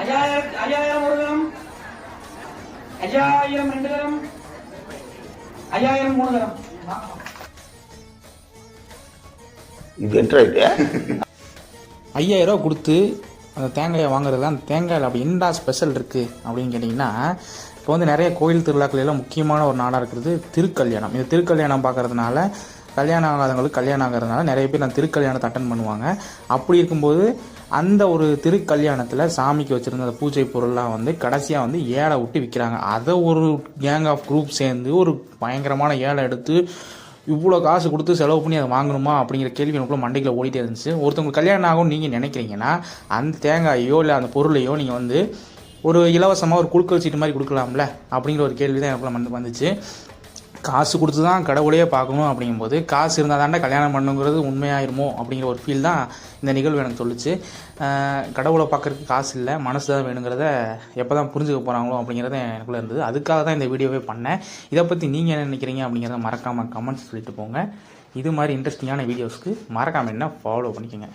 5000 ஒரு தரம், 5000 2 தரம், 5000 3 தரம். இது என்ட்ராய்டு 5000 ரூபா கொடுத்து அந்த தேங்காயை வாங்குறது. அந்த தேங்காயில் அப்படி என்னடா ஸ்பெஷல் இருக்குது அப்படின்னு கேட்டிங்கன்னா, இப்போ வந்து நிறைய கோயில் திருவிழாக்கள் எல்லாம் முக்கியமான ஒரு நாளாக இருக்கிறது திருக்கல்யாணம். இந்த திருக்கல்யாணம் பார்க்குறதுனால கல்யாணம் ஆகாதவங்களுக்கு கல்யாணம் ஆகிறதுனால நிறைய பேர் அந்த திருக்கல்யாணத்தை அட்டன் பண்ணுவாங்க. அப்படி இருக்கும்போது அந்த ஒரு திருக்கல்யாணத்தில் சாமிக்கு வச்சுருந்த அந்த பூஜை பொருள்லாம் வந்து கடைசியாக வந்து ஏழை விட்டு விற்கிறாங்க. அதை ஒரு கேங் ஆஃப் குரூப் சேர்ந்து ஒரு பயங்கரமான ஏழை எடுத்து இவ்வளோ காசு கொடுத்து செலவு பண்ணி அதை வாங்கணுமா அப்படிங்கிற கேள்வி எனக்குள்ள மண்டைக்குள்ள ஓடிட்டே இருந்துச்சு. ஒருத்தவங்களுக்கு கல்யாணம் ஆகும்னு நீங்கள் நினைக்கிறீங்கன்னா அந்த தேங்காயோ இல்லை அந்த பொருளையோ நீங்கள் வந்து ஒரு இலவசமாக ஒரு குழுக்கள் சீட்டு மாதிரி கொடுக்கலாம்ல அப்படிங்கிற ஒரு கேள்வி தான் எனக்குள்ள வந்துச்சு. காசு கொடுத்து தான் கடவுளையே பார்க்கணும் அப்படிங்கும்போது காசு இருந்தால் தாண்டா கல்யாணம் பண்ணுங்கிறது உண்மையாயிருமோ அப்படிங்கிற ஒரு ஃபீல் தான் இந்த நிகழ்வு எனக்கு சொல்லிச்சு. கடவுளை பார்க்குறதுக்கு காசு இல்லை, மனசு தான் வேணுங்கிறத எப்போ தான் புரிஞ்சுக்க போகிறாங்களோ அப்படிங்கிறத எனக்குள்ளே இருந்தது. அதுக்காக தான் இந்த வீடியோவே பண்ணேன். இதை பற்றி நீங்கள் என்ன நினைக்கிறீங்க அப்படிங்கிறத மறக்காமல் கமெண்ட்ஸ் சொல்லிட்டு போங்க. இது மாதிரி இன்ட்ரெஸ்டிங்கான வீடியோஸ்க்கு மறக்காமல் என்ன ஃபாலோ பண்ணிக்கோங்க.